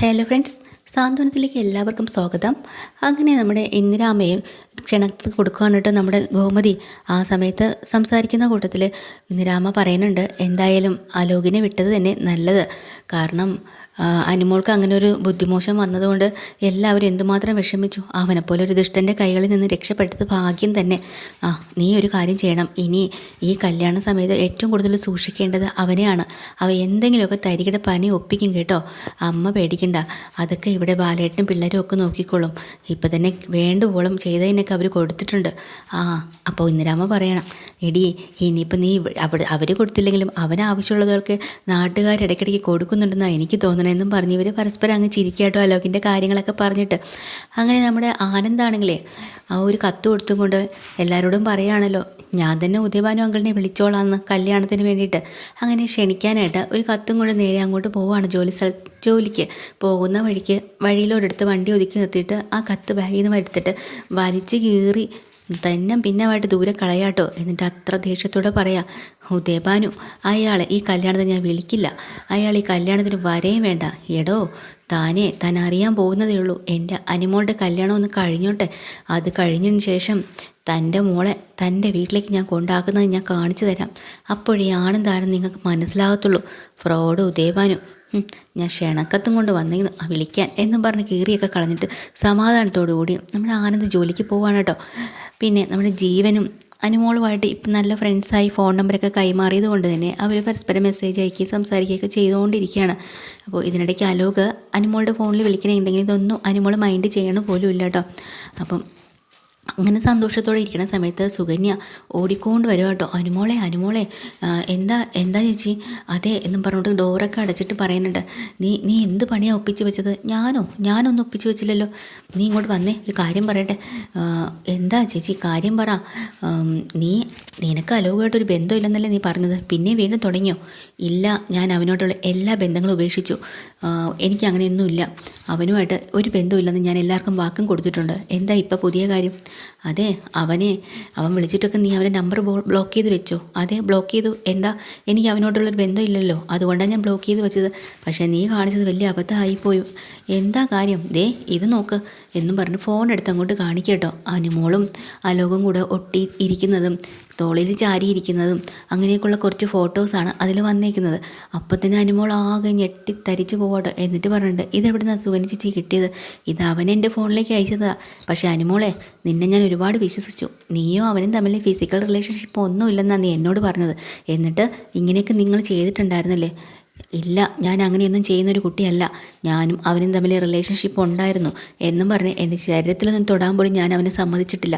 Hello friends, സാന്ത്വനത്തിലേക്ക് എല്ലാവർക്കും സ്വാഗതം. അങ്ങനെ നമ്മുടെ ഇന്ദിരാമ്മയെ ക്ഷണത്തിൽ കൊടുക്കുകയാണ് കേട്ടോ നമ്മുടെ ഗോമതി. ആ സമയത്ത് സംസാരിക്കുന്ന കൂട്ടത്തിൽ ഇന്ദിരാമ്മ പറയുന്നുണ്ട്, എന്തായാലും അലോകിനെ വിട്ടത് തന്നെ നല്ലത്. കാരണം അനുമോൾക്ക് അങ്ങനെ ഒരു ബുദ്ധിമോശം വന്നതുകൊണ്ട് എല്ലാവരും എന്തുമാത്രം വിഷമിച്ചു. അവനെപ്പോലെ ഒരു ദുഷ്ടൻ്റെ കൈകളിൽ നിന്ന് രക്ഷപ്പെട്ടത് ഭാഗ്യം തന്നെ. നീ ഒരു കാര്യം ചെയ്യണം. ഇനി ഈ കല്യാണ സമയത്ത് ഏറ്റവും കൂടുതൽ സൂക്ഷിക്കേണ്ടത് അവനെയാണ്. അവ എന്തെങ്കിലുമൊക്കെ തരികിട പനി ഒപ്പിക്കും കേട്ടോ. അമ്മ പേടിക്കണ്ട, അതൊക്കെ ഇവിടെ ബാലേട്ടനും പിള്ളേരും ഒക്കെ നോക്കിക്കോളും. ഇപ്പം തന്നെ വേണ്ടുവോളം ചെയ്തതിനൊക്കെ അവർ കൊടുത്തിട്ടുണ്ട്. അപ്പോൾ ഇന്ദിരാമ്മ പറയണം, എടി ഇനിയിപ്പോൾ നീ അവർ കൊടുത്തില്ലെങ്കിലും അവനാവശ്യമുള്ളതൊക്കെ നാട്ടുകാരിടയ്ക്കിടയ്ക്ക് കൊടുക്കുന്നുണ്ടെന്നാണ് എനിക്ക് തോന്നണമെന്നും പറഞ്ഞ് ഇവർ പരസ്പരം അങ്ങ് ചിരിക്കാട്ടോ അലോകിൻ്റെ കാര്യങ്ങളൊക്കെ പറഞ്ഞിട്ട്. അങ്ങനെ നമ്മുടെ ആനന്ദാണെങ്കിലേ ആ ഒരു കത്ത് കൊടുത്തുകൊണ്ട് എല്ലാവരോടും പറയുകയാണല്ലോ, ഞാൻ തന്നെ ഉദയഭാനു അങ്കിളിനെ വിളിച്ചോളാമെന്ന് കല്യാണത്തിന് വേണ്ടിയിട്ട്. അങ്ങനെ ക്ഷണിക്കാനായിട്ട് ഒരു കത്തും കൊണ്ട് നേരെ അങ്ങോട്ട് പോവുകയാണ് ജോലിക്ക് പോകുന്ന വഴിയിലോടെടുത്ത് വണ്ടി ഒതുക്കി നിർത്തിയിട്ട് ആ കത്ത് ബാഗിൽ നിന്ന് വരുത്തിട്ട് വലിച്ച് കീറി തന്നെ ഭിന്നമായിട്ട് ദൂരെ കളയാട്ടോ. എന്നിട്ട് അത്ര ദേഷ്യത്തോടെ പറയാം, ഉദയഭാനു അയാളെ ഈ കല്യാണത്തിന് ഞാൻ വിളിക്കില്ല, അയാൾ ഈ കല്യാണത്തിന് വരേം വേണ്ട. എടോ താൻ അറിയാൻ പോകുന്നതേ ഉള്ളൂ. എൻ്റെ അനിമോളുടെ കല്യാണം ഒന്ന് കഴിഞ്ഞോട്ടെ, അത് കഴിഞ്ഞതിന് ശേഷം തൻ്റെ മോളെ തൻ്റെ വീട്ടിലേക്ക് ഞാൻ കൊണ്ടാക്കുന്നത് ഞാൻ കാണിച്ചു തരാം. അപ്പോഴേ ആണെന്താണെന്ന് നിങ്ങൾക്ക് മനസ്സിലാകത്തുള്ളൂ. ഫ്രോഡ് ഉദയഭാനു, ഞാൻ ക്ഷണക്കത്തും കൊണ്ട് വന്നിരുന്നു വിളിക്കാൻ എന്നും പറഞ്ഞ് കീറിയൊക്കെ കളഞ്ഞിട്ട് സമാധാനത്തോടു കൂടി നമ്മുടെ ആനന്ദ് ജോലിക്ക് പോവാണ് കേട്ടോ. പിന്നെ നമ്മുടെ ജീവനും അനുമോളുമായിട്ട് ഇപ്പം നല്ല ഫ്രണ്ട്സായി ഫോൺ നമ്പറൊക്കെ കൈമാറിയത് കൊണ്ട് തന്നെ അവർ പരസ്പരം മെസ്സേജ് അയക്കുകയും സംസാരിക്കുകയൊക്കെ ചെയ്തുകൊണ്ടിരിക്കുകയാണ്. അപ്പോൾ ഇതിനിടയ്ക്ക് അലോക് അനുമോളുടെ ഫോണിൽ വിളിക്കണമെന്നുണ്ടെങ്കിൽ ഇതൊന്നും അനുമോൾ മൈൻഡ് ചെയ്യണ പോലും ഇല്ല കേട്ടോ. അപ്പം അങ്ങനെ സന്തോഷത്തോടെ ഇരിക്കുന്ന സമയത്ത് സുകന്യ ഓടിക്കൊണ്ട് വരും കേട്ടോ. അനുമോളെ എന്താ ചേച്ചി? അതെ എന്നും പറഞ്ഞിട്ട് ഡോറൊക്കെ അടച്ചിട്ട് പറയുന്നുണ്ട്, നീ എന്ത് പണിയാണ് ഒപ്പിച്ച് വെച്ചത്? ഞാനൊന്നും ഒപ്പിച്ച് വെച്ചില്ലല്ലോ. നീ ഇങ്ങോട്ട് വന്നേ, ഒരു കാര്യം പറയട്ടെ. എന്താ ചേച്ചി കാര്യം പറ. നിനക്ക് അലോകമായിട്ടൊരു ബന്ധമില്ലെന്നല്ലേ നീ പറഞ്ഞത്, പിന്നെ വീണ്ടും തുടങ്ങിയോ? ഇല്ല, ഞാൻ അവനോട്ടുള്ള എല്ലാ ബന്ധങ്ങളും ഉപേക്ഷിച്ചു. എനിക്ക് അങ്ങനെയൊന്നുമില്ല, അവനുമായിട്ട് ഒരു ബന്ധമില്ലെന്ന് ഞാൻ എല്ലാവർക്കും വാക്കും കൊടുത്തിട്ടുണ്ട്. എന്താ ഇപ്പം പുതിയ കാര്യം? അതെ, അവൻ വിളിച്ചിട്ടൊക്കെ നീ അവൻ്റെ നമ്പർ ബ്ലോക്ക് ചെയ്ത് വെച്ചോ? അതെ, ബ്ലോക്ക് ചെയ്തു. എന്താ, എനിക്ക് അവനോട്ടുള്ളൊരു ബന്ധമില്ലല്ലോ, അതുകൊണ്ടാണ് ഞാൻ ബ്ലോക്ക് ചെയ്ത് വെച്ചത്. പക്ഷേ നീ കാണിച്ചത് വലിയ അബദ്ധമായിപ്പോയി. എന്താ കാര്യം? ദേ ഇത് നോക്ക് എന്നും പറഞ്ഞ് ഫോൺ എടുത്ത് അങ്ങോട്ട് കാണിക്കട്ടോ. അനുമോളും അലോകും കൂടെ ഒട്ടി ഇരിക്കുന്നതും തോളിൽ ചാരിയിരിക്കുന്നതും അങ്ങനെയൊക്കെയുള്ള കുറച്ച് ഫോട്ടോസാണ് അതിൽ വന്നേക്കുന്നത്. അപ്പോൾ തന്നെ അനുമോൾ ആകെ ഞെട്ടിത്തരിച്ച് പോകട്ടോ. എന്നിട്ട് പറഞ്ഞിട്ടുണ്ട്, ഇതെവിടെ നിന്നാണ് സുകന്യ ചേച്ചി കിട്ടിയത്? ഇത് അവൻ എൻ്റെ ഫോണിലേക്ക് അയച്ചതാണ്. പക്ഷേ അനുമോളെ, നിന്നെ ഞാൻ ഒരുപാട് വിശ്വസിച്ചു. നീയോ അവനും തമ്മിൽ ഫിസിക്കൽ റിലേഷൻഷിപ്പ് ഒന്നുമില്ലെന്നാണ് നീ എന്നോട് പറഞ്ഞത്. എന്നിട്ട് ഇങ്ങനെയൊക്കെ നിങ്ങൾ ചെയ്തിട്ടുണ്ടായിരുന്നല്ലേ? ഇല്ല, ഞാൻ അങ്ങനെയൊന്നും ചെയ്യുന്നൊരു കുട്ടിയല്ല. ഞാനും അവനും തമ്മിൽ റിലേഷൻഷിപ്പ് ഉണ്ടായിരുന്നു എന്നും പറഞ്ഞ് എൻ്റെ ശരീരത്തിലൊന്നും തൊടാൻ പോലും ഞാൻ അവനെ സമ്മതിച്ചിട്ടില്ല.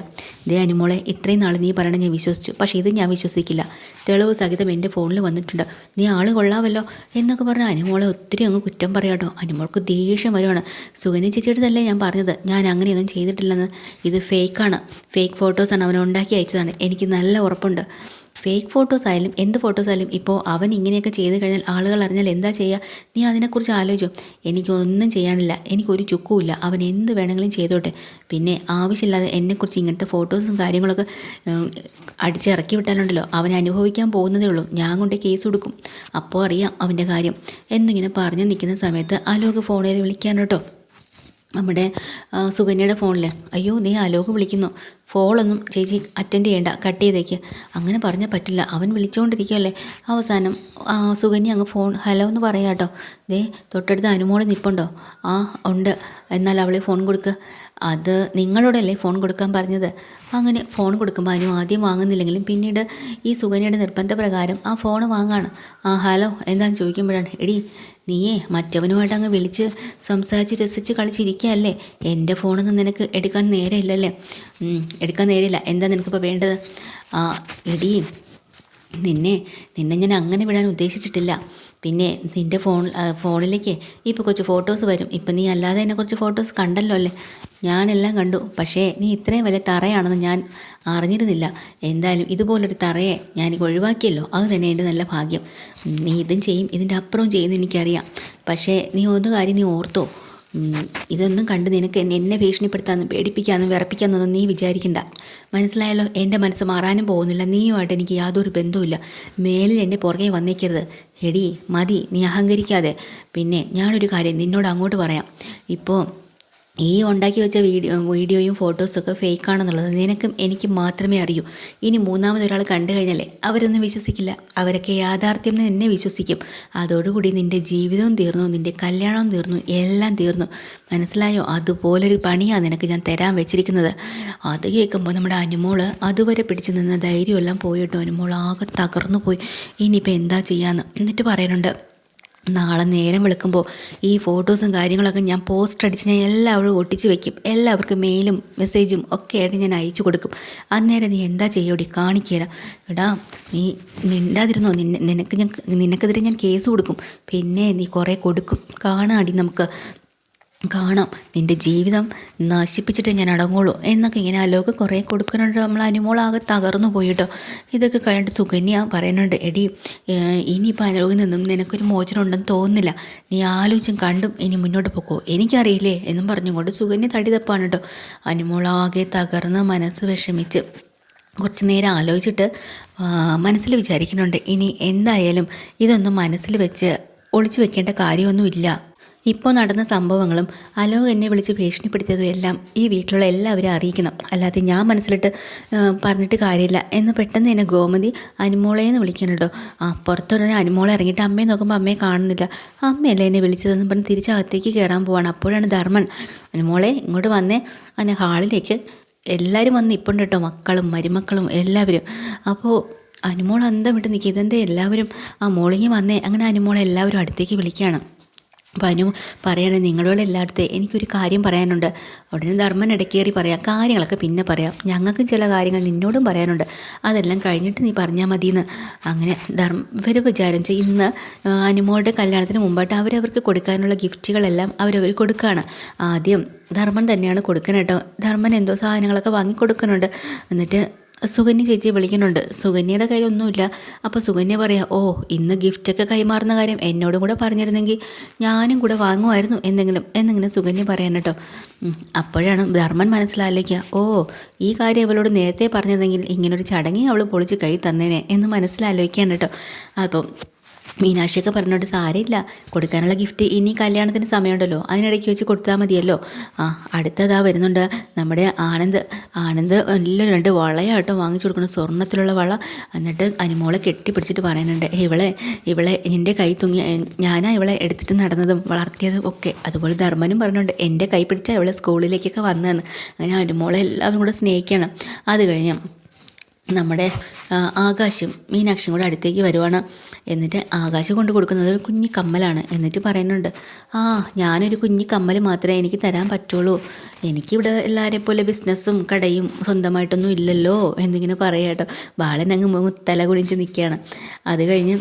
ദേ അനുമോളെ, ഇത്രയും നാൾ നീ പറയണ ഞാൻ വിശ്വസിച്ചു, പക്ഷേ ഇത് ഞാൻ വിശ്വസിക്കില്ല. തെളിവ് സഹിതം എൻ്റെ ഫോണിൽ വന്നിട്ടുണ്ട്. നീ ആള് കൊള്ളാമല്ലോ എന്നൊക്കെ പറഞ്ഞ് അനുമോളെ ഒത്തിരി അങ്ങ് കുറ്റം പറയാട്ടോ. അനുമോൾക്ക് ദേഷ്യം വരുവാണ്. സുകന്യ ചേച്ചിയുടെ തന്നെ ഞാൻ പറഞ്ഞത്, ഞാൻ അങ്ങനെയൊന്നും ചെയ്തിട്ടില്ലെന്ന്. ഇത് ഫേക്കാണ്, ഫേക്ക് ഫോട്ടോസാണ് അവൻ ഉണ്ടാക്കി അയച്ചതാണ്. എനിക്ക് നല്ല ഉറപ്പുണ്ട്. ഫേക്ക് ഫോട്ടോസ് ആയാലും എന്ത് ഫോട്ടോസ് ആയാലും ഇപ്പോൾ അവൻ ഇങ്ങനെയൊക്കെ ചെയ്ത് കഴിഞ്ഞാൽ ആളുകൾ അറിഞ്ഞാൽ എന്താ ചെയ്യുക? നീ അതിനെക്കുറിച്ച് ആലോചിച്ചോ? എനിക്കൊന്നും ചെയ്യാനില്ല, എനിക്കൊരു ചുക്കുമില്ല. അവൻ എന്ത് വേണമെങ്കിലും ചെയ്തോട്ടെ. പിന്നെ ആവശ്യമില്ലാതെ എന്നെക്കുറിച്ച് ഇങ്ങനത്തെ ഫോട്ടോസും കാര്യങ്ങളൊക്കെ അടിച്ചിറക്കി വിട്ടാലുണ്ടല്ലോ, അവൻ അനുഭവിക്കാൻ പോകുന്നതേ ഉള്ളൂ. ഞാൻ കൊണ്ട് കേസ് കൊടുക്കും, അപ്പോൾ അറിയാം അവൻ്റെ കാര്യം എന്നിങ്ങനെ പറഞ്ഞ് നിൽക്കുന്ന സമയത്ത് അലോക് ഫോണിൽ വിളിക്കാൻ കേട്ടോ. നമ്മുടെ സുകന്യയുടെ ഫോണിൽ, അയ്യോ നീ അലോക് വിളിക്കുന്നു, ഫോളൊന്നും ചേച്ചി അറ്റൻഡ് ചെയ്യേണ്ട, കട്ട് ചെയ്തേക്ക്. അങ്ങനെ പറഞ്ഞാൽ പറ്റില്ല, അവൻ വിളിച്ചുകൊണ്ടിരിക്കുകയല്ലേ. അവസാനം സുകന്യ അങ്ങ് ഫോൺ ഹലോ എന്ന് പറയാം കേട്ടോ. ദേ തൊട്ടടുത്ത് അനുമോൾ നിൽപ്പുണ്ടോ? ഉണ്ട്. എന്നാൽ അവളെ ഫോൺ കൊടുക്കുക. അത് നിങ്ങളോടല്ലേ ഫോൺ കൊടുക്കാൻ പറഞ്ഞത്? അങ്ങനെ ഫോൺ കൊടുക്കുമ്പോൾ അനു ആദ്യം വാങ്ങുന്നില്ലെങ്കിലും പിന്നീട് ഈ സുകന്യയുടെ നിർബന്ധപ്രകാരം ആ ഫോൺ വാങ്ങാണ്. ഹലോ എന്താണെന്ന് ചോദിക്കുമ്പോഴാണ്, എടി നീയേ മറ്റവനുമായിട്ട് അങ്ങ് വിളിച്ച് സംസാരിച്ച് രസിച്ച് കളിച്ചിരിക്കുകയല്ലേ, എൻ്റെ ഫോണൊന്നും നിനക്ക് എടുക്കാൻ നേരമില്ലല്ലേ? എടുക്കാൻ നേരമില്ല. എന്താ നിനക്കിപ്പോൾ വേണ്ടത്? എടി നിന്നെ ഞാൻ അങ്ങനെ വിടാൻ ഉദ്ദേശിച്ചിട്ടില്ല. പിന്നെ നിൻ്റെ ഫോണിലേക്ക് ഇപ്പോൾ കുറച്ച് ഫോട്ടോസ് വരും. ഇപ്പം നീ അല്ലാതെ തന്നെ കുറച്ച് ഫോട്ടോസ് കണ്ടല്ലോ അല്ലേ? ഞാനെല്ലാം കണ്ടു. പക്ഷേ നീ ഇത്രയും വലിയ തറയാണെന്ന് ഞാൻ അറിഞ്ഞിരുന്നില്ല. എന്തായാലും ഇതുപോലൊരു തറയെ ഞാൻ ഒഴിവാക്കിയല്ലോ, അത് തന്നെ എൻ്റെ നല്ല ഭാഗ്യം. നീ ഇതും ചെയ്യും, ഇതിൻ്റെ അപ്പുറവും ചെയ്യുമെന്ന് എനിക്കറിയാം. പക്ഷേ നീ ഒരു കാര്യം നീ ഓർത്തോ, ഇതൊന്നും കണ്ട് നിനക്ക് എന്നെ ഭീഷണിപ്പെടുത്താമെന്ന് പേടിപ്പിക്കാമെന്ന് വിറപ്പിക്കാമെന്നൊന്നും നീ വിചാരിക്കണ്ട. മനസ്സിലായല്ലോ? എൻ്റെ മനസ്സ് മാറാനും പോകുന്നില്ല. നീയുമായിട്ട് എനിക്ക് യാതൊരു ബന്ധവുമില്ല. മേലിൽ എൻ്റെ പുറകെ വന്നേക്കരുത്. എടി മതി, നീ അഹങ്കരിക്കാതെ. പിന്നെ ഞാനൊരു കാര്യം നിന്നോട് അങ്ങോട്ട് പറയാം. ഇപ്പോൾ ഈ ഉണ്ടാക്കി വെച്ച വീഡിയോയും ഫോട്ടോസൊക്കെ ഫേക്കാണെന്നുള്ളത് നിനക്കും എനിക്ക് മാത്രമേ അറിയൂ. ഇനി മൂന്നാമതൊരാൾ കണ്ടു കഴിഞ്ഞാലേ അവരൊന്നും വിശ്വസിക്കില്ല. അവരൊക്കെ യാഥാർത്ഥ്യം തന്നെ വിശ്വസിക്കും. അതോടുകൂടി നിൻ്റെ ജീവിതവും തീർന്നു, നിൻ്റെ കല്യാണവും തീർന്നു, എല്ലാം തീർന്നു. മനസ്സിലായോ? അതുപോലൊരു പണിയാണ് നിനക്ക് ഞാൻ തരാൻ വെച്ചിരിക്കുന്നത്. അത് കേൾക്കുമ്പോൾ നമ്മുടെ അനുമോള് അതുവരെ പിടിച്ചു നിന്ന ധൈര്യമെല്ലാം പോയിട്ടോ. അനുമോൾ ആകെ തകർന്നു പോയി. ഇനിയിപ്പോൾ എന്താ ചെയ്യാന്ന് എന്നിട്ട് പറയാനുണ്ട്. നാളെ നേരം വെളുക്കുമ്പോൾ ഈ ഫോട്ടോസും കാര്യങ്ങളൊക്കെ ഞാൻ പോസ്റ്റർ അടിച്ച് ഞാൻ എല്ലാവരും ഒട്ടിച്ച് വെക്കും. എല്ലാവർക്കും മെയിലും മെസ്സേജും ഒക്കെ ആയിട്ട് ഞാൻ അയച്ചു കൊടുക്കും. അന്നേരം നീ എന്താ ചെയ്യോടി? കാണിക്കുക. എടാ നീ മിണ്ടാതിരുന്നോ? നിനക്കെതിരെ ഞാൻ കേസ് കൊടുക്കും. പിന്നെ നീ കുറേ കൊടുക്കും. കാണാടി, നമുക്ക് കാണാം. നിൻ്റെ ജീവിതം നശിപ്പിച്ചിട്ട് ഞാൻ അടങ്ങുള്ളൂ എന്നൊക്കെ ഇങ്ങനെ ആലോകം കുറേ കൊടുക്കുന്നുണ്ട്. നമ്മൾ അനുമോളാകെ തകർന്നു പോയിട്ടോ. ഇതൊക്കെ കഴിഞ്ഞിട്ട് സുകന്യ പറയുന്നുണ്ട്, എടി ഇനിയിപ്പോൾ അനുലോകിൽ നിന്നും നിനക്കൊരു മോചനം ഉണ്ടെന്ന് തോന്നുന്നില്ല. നീ ആലോചിച്ചും കണ്ടും ഇനി മുന്നോട്ട് പോക്കോ, എനിക്കറിയില്ലേ എന്നും പറഞ്ഞുകൊണ്ട് സുകന്യ തടി തപ്പാണ് കേട്ടോ. അനുമോളാകെ തകർന്ന് മനസ്സ് വിഷമിച്ച് കുറച്ച് നേരം ആലോചിച്ചിട്ട് മനസ്സിൽ വിചാരിക്കുന്നുണ്ട്, ഇനി എന്തായാലും ഇതൊന്നും മനസ്സിൽ വെച്ച് ഒളിച്ചു വെക്കേണ്ട കാര്യമൊന്നുമില്ല. ഇപ്പോൾ നടന്ന സംഭവങ്ങളും അലോക് എന്നെ വിളിച്ച് ഭീഷണിപ്പെടുത്തിയതും എല്ലാം ഈ വീട്ടിലുള്ള എല്ലാവരും അറിയിക്കണം. അല്ലാതെ ഞാൻ മനസ്സിലിട്ട് പറഞ്ഞിട്ട് കാര്യമില്ല എന്ന് പെട്ടെന്ന് തന്നെ ഗോമതി അനുമോളേന്ന് വിളിക്കണം കേട്ടോ. പുറത്തുടനെ അനുമോളെ ഇറങ്ങിയിട്ട് അമ്മയെ നോക്കുമ്പോൾ അമ്മയെ കാണുന്നില്ല. അമ്മയല്ലേ എന്നെ വിളിച്ചതെന്ന് പറഞ്ഞ് തിരിച്ചകത്തേക്ക് കയറാൻ പോവാണ്. അപ്പോഴാണ് ധർമ്മൻ, അനുമോളെ ഇങ്ങോട്ട് വന്നേ. അങ്ങനെ ഹാളിലേക്ക് എല്ലാവരും വന്ന് ഇപ്പുണ്ട് കേട്ടോ, മക്കളും മരുമക്കളും എല്ലാവരും. അപ്പോൾ അനുമോൾ അന്തം വിട്ട് നിൽക്കുക. ഇതെന്താ എല്ലാവരും മോളിങ്ങി വന്നേ. അങ്ങനെ അനുമോളെ എല്ലാവരും അടുത്തേക്ക് വിളിക്കുകയാണ്. അപ്പം അനു പറയണേ, നിങ്ങളോട് എല്ലായിടത്തെ എനിക്കൊരു കാര്യം പറയാനുണ്ട്. ഉടനെ ധർമ്മൻ ഇടയ്ക്കേറി പറയാം, കാര്യങ്ങളൊക്കെ പിന്നെ പറയാം, ഞങ്ങൾക്കും ചില കാര്യങ്ങൾ നിന്നോടും പറയാനുണ്ട്, അതെല്ലാം കഴിഞ്ഞിട്ട് നീ പറഞ്ഞാൽ മതിയെന്ന്. അങ്ങനെ ഇവർ വിചാരിച്ച് ഇന്ന് അനുമോളുടെ കല്യാണത്തിന് മുമ്പായിട്ട് അവരവർക്ക് കൊടുക്കാനുള്ള ഗിഫ്റ്റുകളെല്ലാം അവരവർ കൊടുക്കുകയാണ്. ആദ്യം ധർമ്മൻ തന്നെയാണ് കൊടുക്കുന്നത് കേട്ടോ. ധർമ്മൻ എന്തോ സാധനങ്ങളൊക്കെ വാങ്ങി കൊടുക്കുന്നുണ്ട്. എന്നിട്ട് സുകന്യ ചേച്ചിയെ വിളിക്കുന്നുണ്ട്. സുകന്യയുടെ കയ്യിലൊന്നുമില്ല. അപ്പോൾ സുകന്യ പറയാം, ഓ ഇന്ന് ഗിഫ്റ്റൊക്കെ കൈമാറുന്ന കാര്യം എന്നോടും കൂടെ പറഞ്ഞിരുന്നെങ്കിൽ ഞാനും കൂടെ വാങ്ങുമായിരുന്നു എന്തെങ്കിലും സുകന്യ പറയാൻ കേട്ടോ. അപ്പോഴാണ് ധർമ്മൻ മനസ്സിലാലോചിക്കുക, ഓ ഈ കാര്യം അവളോട് നേരത്തെ പറഞ്ഞിരുന്നെങ്കിൽ ഇങ്ങനൊരു ചടങ്ങി അവൾ പൊളിച്ച് കൈ തന്നേനെ എന്ന് മനസ്സിലാലോചിക്കാൻ കേട്ടോ. അപ്പം മീനാക്ഷിയൊക്കെ പറഞ്ഞോട്ട് സാരമില്ല, കൊടുക്കാനുള്ള ഗിഫ്റ്റ് ഇനി കല്യാണത്തിന് സമയമുണ്ടല്ലോ, അതിനിടയ്ക്ക് വെച്ച് കൊടുത്താൽ മതിയല്ലോ. അടുത്തതാ വരുന്നുണ്ട് നമ്മുടെ ആനന്ദ് എല്ലാം 2 വളയാട്ടോ വാങ്ങിച്ചു കൊടുക്കണം, സ്വർണ്ണത്തിലുള്ള വള. എന്നിട്ട് അനുമോളെ കെട്ടിപ്പിടിച്ചിട്ട് പറയുന്നുണ്ട്, ഇവളെ നിൻ്റെ കൈ തൂങ്ങി ഞാനാ ഇവളെ എടുത്തിട്ട് നടന്നതും വളർത്തിയതും ഒക്കെ. അതുപോലെ ധർമ്മനും പറഞ്ഞുകൊണ്ട് എൻ്റെ കൈ പിടിച്ചാൽ ഇവളെ സ്കൂളിലേക്കൊക്കെ വന്നതെന്ന്. അങ്ങനെ അനുമോളെ എല്ലാവരും കൂടെ സ്നേഹിക്കണം. അത് കഴിഞ്ഞ് നമ്മുടെ ആകാശും മീനാക്ഷിയും കൂടെ അടുത്തേക്ക് വരുവാണ്. എന്നിട്ട് ആകാശം കൊണ്ട് കൊടുക്കുന്നത് ഒരു കുഞ്ഞി കമ്മലാണ്. എന്നിട്ട് പറയുന്നുണ്ട്, ഞാനൊരു കുഞ്ഞി കമ്മൽ മാത്രമേ എനിക്ക് തരാൻ പറ്റുള്ളൂ, എനിക്കിവിടെ എല്ലാവരെയും പോലെ ബിസിനസ്സും കടയും സ്വന്തമായിട്ടൊന്നും ഇല്ലല്ലോ എന്നിങ്ങനെ പറയാം കേട്ടോ. ബാലനങ്ങ് തല കുനിച്ച് നിൽക്കുകയാണ്. അത് കഴിഞ്ഞ്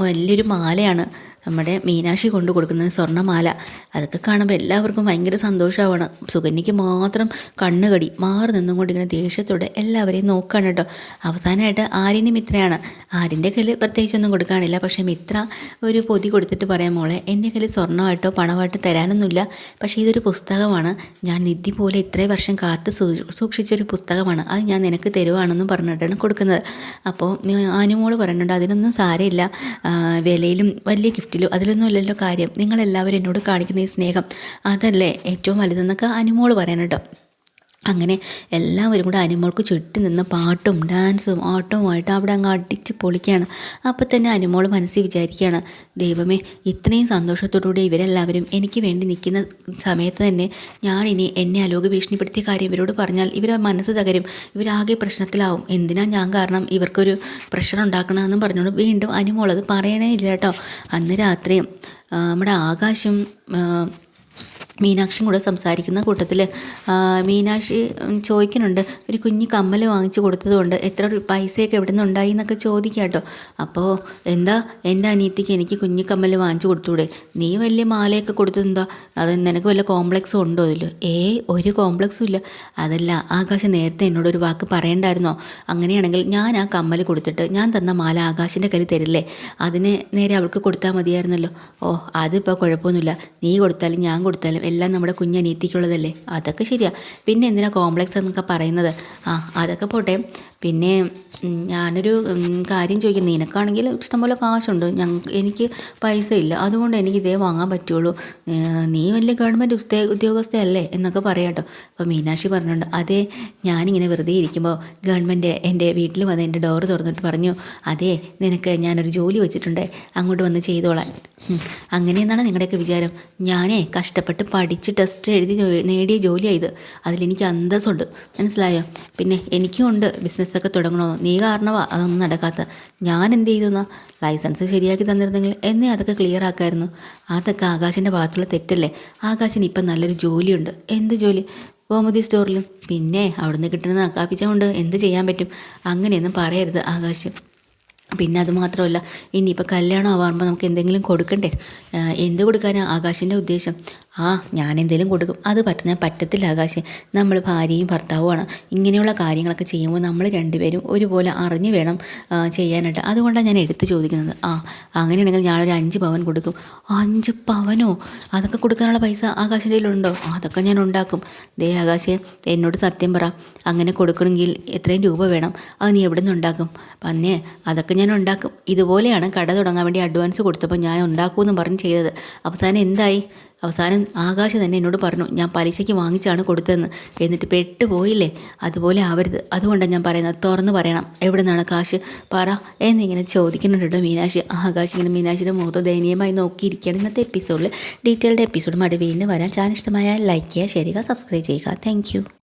വലിയൊരു മാലയാണ് നമ്മുടെ മീനാക്ഷി കൊണ്ട് കൊടുക്കുന്നത്, സ്വർണ്ണമാല. അതൊക്കെ കാണുമ്പോൾ എല്ലാവർക്കും ഭയങ്കര സന്തോഷമാവാണ്. സുകന്യയ്ക്ക് മാത്രം കണ്ണുകടി മാറി നിന്നുകൊണ്ട് ഇങ്ങനെ ദേഷ്യത്തോടെ എല്ലാവരെയും നോക്കുകയാണ് കേട്ടോ. അവസാനമായിട്ട് ആര്യൻ്റെ മിത്രയാണ്. ആര്യൻ്റെ കയ്യിൽ പ്രത്യേകിച്ചൊന്നും കൊടുക്കാനില്ല. പക്ഷേ മിത്ര ഒരു പൊതി കൊടുത്തിട്ട് പറയാം, മോളെ എൻ്റെ കയ്യിൽ സ്വർണ്ണമായിട്ടോ പണമായിട്ടോ തരാനൊന്നുമില്ല, പക്ഷേ ഇതൊരു പുസ്തകമാണ്, ഞാൻ നിധി പോലെ ഇത്രയും വർഷം കാത്ത് സൂക്ഷിച്ചൊരു പുസ്തകമാണ്, അത് ഞാൻ നിനക്ക് തരുവാണെന്നും പറഞ്ഞിട്ടാണ് കൊടുക്കുന്നത്. അപ്പോൾ അനുമോള് പറയുന്നുണ്ട്, അതിനൊന്നും സാരമില്ല, വിലയിലും വലിയ ഗിഫ്റ്റിലും അതിലൊന്നും ഇല്ലല്ലോ കാര്യം, നിങ്ങളെല്ലാവരും എന്നോട് കാണിക്കുന്ന ഈ സ്നേഹം അതല്ലേ ഏറ്റവും വലുതെന്നൊക്കെ അനുമോള് പറയാൻ കേട്ടോ. അങ്ങനെ എല്ലാവരും കൂടെ അനുമോൾക്ക് ചുറ്റും നിന്ന് പാട്ടും ഡാൻസും ഓട്ടവുമായിട്ട് അവിടെ അങ്ങ് അടിച്ച് പൊളിക്കുകയാണ്. അപ്പോൾ തന്നെ അനുമോൾ മനസ്സിൽ വിചാരിക്കുകയാണ്, ദൈവമേ ഇത്രയും സന്തോഷത്തോടുകൂടി ഇവരെല്ലാവരും എനിക്ക് വേണ്ടി നിൽക്കുന്ന സമയത്ത് തന്നെ ഞാനിനി എന്നെ അലോക ഭീഷണിപ്പെടുത്തിയ കാര്യം ഇവരോട് പറഞ്ഞാൽ ഇവരെ മനസ്സ് തകരും, ഇവരാകെ പ്രശ്നത്തിലാവും, എന്തിനാ ഞാൻ കാരണം ഇവർക്കൊരു പ്രഷർ ഉണ്ടാക്കണമെന്നും പറഞ്ഞുകൊണ്ട് വീണ്ടും അനുമോൾ അത് പറയണേ ഇല്ല കേട്ടോ. അന്ന് രാത്രി നമ്മുടെ ആകാശം മീനാക്ഷിയും കൂടെ സംസാരിക്കുന്ന കൂട്ടത്തിൽ മീനാക്ഷി ചോദിക്കുന്നുണ്ട്, ഒരു കുഞ്ഞി കമ്മൽ വാങ്ങിച്ചു കൊടുത്തതുകൊണ്ട് എത്ര പൈസയൊക്കെ എവിടെ നിന്നുണ്ടായി എന്നൊക്കെ ചോദിക്കുക കേട്ടോ. അപ്പോൾ എന്താ എൻ്റെ അനിയത്തിക്ക് എനിക്ക് കുഞ്ഞി കമ്മൽ വാങ്ങിച്ചു കൊടുത്തൂടെ, നീ വലിയ മാലയൊക്കെ കൊടുത്തതെന്താ, അത് നിനക്ക് വല്ല കോംപ്ലക്സും ഉണ്ടോ അതില്ലോ? ഒരു കോംപ്ലക്സും ഇല്ല. അതല്ല ആകാശം നേരത്തെ എന്നോടൊരു വാക്ക് പറയണ്ടായിരുന്നോ, അങ്ങനെയാണെങ്കിൽ ഞാൻ ആ കമ്മൽ കൊടുത്തിട്ട് ഞാൻ തന്ന മാല ആകാശിൻ്റെ കയ്യിൽ തരില്ലേ, അതിന് നേരെ അവൾക്ക് കൊടുത്താൽ മതിയായിരുന്നല്ലോ. അതിപ്പോൾ കുഴപ്പമൊന്നുമില്ല, നീ കൊടുത്താലും ഞാൻ കൊടുത്താലും എല്ലാം നമ്മുടെ കുഞ്ഞനീത്തിക്കുള്ളതല്ലേ. അതൊക്കെ ശരിയാ. പിന്നെ എന്തിനാ കോംപ്ലക്സ് എന്നൊക്കെ പറയുന്നത്? അതൊക്കെ പോട്ടെ. പിന്നെ ഞാനൊരു കാര്യം ചോദിക്കും. നിനക്കാണെങ്കിൽ ഇഷ്ടംപോലെ കാശുണ്ട്, എനിക്ക് പൈസ ഇല്ല, അതുകൊണ്ട് എനിക്ക് ഇതേ വാങ്ങാൻ പറ്റുള്ളൂ. നീ വലിയ ഗവൺമെൻറ് ഉദ്യോഗസ്ഥയല്ലേ എന്നൊക്കെ പറയാം കേട്ടോ. അപ്പോൾ മീനാക്ഷി പറഞ്ഞിട്ടുണ്ട്, അതേ ഞാനിങ്ങനെ വെറുതെ ഇരിക്കുമ്പോൾ ഗവൺമെൻറ് എൻ്റെ വീട്ടിൽ വന്ന് എൻ്റെ ഡോറ് തുറന്നിട്ട് പറഞ്ഞു, അതേ നിനക്ക് ഞാനൊരു ജോലി വെച്ചിട്ടുണ്ട്, അങ്ങോട്ട് വന്ന് ചെയ്തോളാൻ. അങ്ങനെയെന്നാണ് നിങ്ങളുടെയൊക്കെ വിചാരം? ഞാനേ കഷ്ടപ്പെട്ട് പഠിച്ച് ടെസ്റ്റ് എഴുതി നേടിയ ജോലിയാണ് ഇത്. അതിലെനിക്ക് അന്തസ്സുണ്ട്, മനസ്സിലായോ? പിന്നെ എനിക്കും ഉണ്ട് ബിസിനസ്സൊക്കെ തുടങ്ങണമെന്ന്. നീ കാരണമാണ് അതൊന്നും നടക്കാത്ത. ഞാൻ എന്ത് ചെയ്തെന്നാ? ലൈസൻസ് ശരിയാക്കി തന്നിരുന്നെങ്കിൽ എന്നെ അതൊക്കെ ക്ലിയർ ആക്കായിരുന്നു. അതൊക്കെ ആകാശിൻ്റെ ഭാഗത്തുള്ള തെറ്റല്ലേ. ആകാശിന് ഇപ്പം നല്ലൊരു ജോലിയുണ്ട്. എന്ത് ജോലി? ഗോമതി സ്റ്റോറിലും. പിന്നെ അവിടുന്ന് കിട്ടുന്ന നക്കാപ്പിച്ചുകൊണ്ട് എന്ത് ചെയ്യാൻ പറ്റും? അങ്ങനെയൊന്നും പറയരുത് ആകാശ്. പിന്നെ അത് മാത്രമല്ല, ഇനിയിപ്പോൾ കല്യാണം ആവാറുമ്പോൾ നമുക്ക് എന്തെങ്കിലും കൊടുക്കണ്ടേ? എന്ത് കൊടുക്കാനാണ് ആകാശിൻ്റെ ഉദ്ദേശം? ഞാൻ എന്തെങ്കിലും കൊടുക്കും. അത് പറ്റത്തില്ല ആകാശ്. നമ്മൾ ഭാര്യയും ഭർത്താവുമാണ്. ഇങ്ങനെയുള്ള കാര്യങ്ങളൊക്കെ ചെയ്യുമ്പോൾ നമ്മൾ രണ്ടുപേരും ഒരുപോലെ അറിഞ്ഞു വേണം ചെയ്യാനായിട്ട്. അതുകൊണ്ടാണ് ഞാൻ എടുത്ത് ചോദിക്കുന്നത്. അങ്ങനെയാണെങ്കിൽ ഞാനൊരു 5 പവൻ കൊടുക്കും. 5 പവനോ? അതൊക്കെ കൊടുക്കാനുള്ള പൈസ ആകാശിൻ്റെ കയ്യിലുണ്ടോ? അതൊക്കെ ഞാൻ ഉണ്ടാക്കും. ദേ ആകാശേ, എന്നോട് സത്യം പറ. അങ്ങനെ കൊടുക്കണമെങ്കിൽ എത്രയും രൂപ വേണം? അത് നീ എവിടെ നിന്ന് ഉണ്ടാക്കും? പിന്നെ അതൊക്കെ ഞാൻ ഉണ്ടാക്കും. ഇതുപോലെയാണ് കട തുടങ്ങാൻ വേണ്ടി അഡ്വാൻസ് കൊടുത്തപ്പോൾ ഞാൻ ഉണ്ടാക്കുമെന്ന് പറഞ്ഞ് ചെയ്തത്. അവസാനം എന്തായി? അവസാനം ആകാശ് തന്നെ എന്നോട് പറഞ്ഞു, ഞാൻ പലിശയ്ക്ക് വാങ്ങിച്ചാണ് കൊടുത്തതെന്ന്. എന്നിട്ട് പെട്ടുപോയില്ലേ? അതുപോലെ ആവരുത്. അതുകൊണ്ടാണ് ഞാൻ പറയുന്നത്, തുറന്ന് പറയണം. എവിടെ നിന്നാണ് കാശ്? പറ എന്നിങ്ങനെ ചോദിക്കുന്നുണ്ട് കേട്ടോ മീനാക്ഷി. ആകാശ് ഇങ്ങനെ മീനാക്ഷിയുടെ മുഖത്ത് ദയനീയമായി നോക്കിയിരിക്കുകയാണ്. ഇന്നത്തെ എപ്പിസോഡിൽ ഡീറ്റെയിൽഡ് എപ്പിസോഡ് വീണ്ടും വരാൻ. ചാനൽ ഇഷ്ടമായാൽ ലൈക്ക് ചെയ്യുക, ഷെയർ ചെയ്യുക, സബ്സ്ക്രൈബ് ചെയ്യുക. താങ്ക്